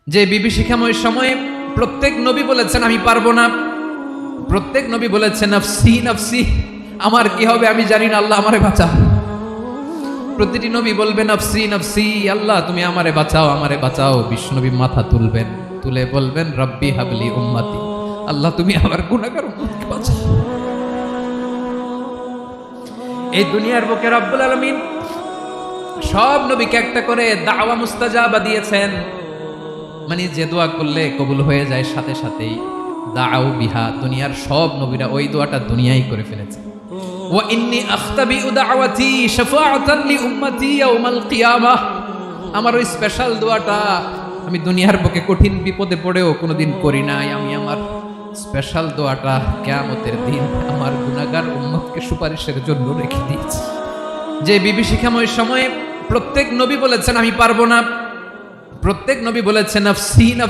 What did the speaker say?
যে বিভীষিকাময় সময়ে প্রত্যেক নবী বলেছেন আমি পারবো না, প্রত্যেক নবী বলেছেন নফসি নফসি, আমার কি হবে আমি জানি না, আল্লাহ আমারে বাঁচাও। প্রতিটি নবী বলবে নফসি নফসি, আল্লাহ তুমি আমারে বাঁচাও আমারে বাঁচাও। বিশ্বনবী মাথা তুলবেন, তুলে বলবেন রব্বি হাবলি উম্মতি, আল্লাহ তুমি আমার গুনাহগার উম্মতকে বাঁচাও। এই দুনিয়ার বুকে রব্বুল আলামিন সব নবীকে একটা করে দাওয়া মুস্তাজাবা দিয়েছেন, মানে যে দোয়া করলে কবুল হয়ে যায় সাথে সাথেই। দাও বিহা, দুনিয়ার সব নবীরা ওই দোয়াটা দুনিয়ায় করে ফেলেছে। ওয়া ইন্নী আখতাবিউ দাওয়াতি শাফাআতান লি উম্মতি ইয়াউমাল কিয়ামাহ, আমার ওই স্পেশাল দোয়াটা আমি দুনিয়ার বুকে কঠিন বিপদে পড়েও কোনোদিন করি নাই। আমি আমার স্পেশাল দোয়াটা কিয়ামতের দিন আমার গুনাহগার উম্মতকে সুপারিশের জন্য রেখে দিয়েছি। যে বিভীষিকাময় সময়ে প্রত্যেক নবী বলেছেন আমি পারবো না, প্রত্যেক নবী বলেছেন নফসি নফসি।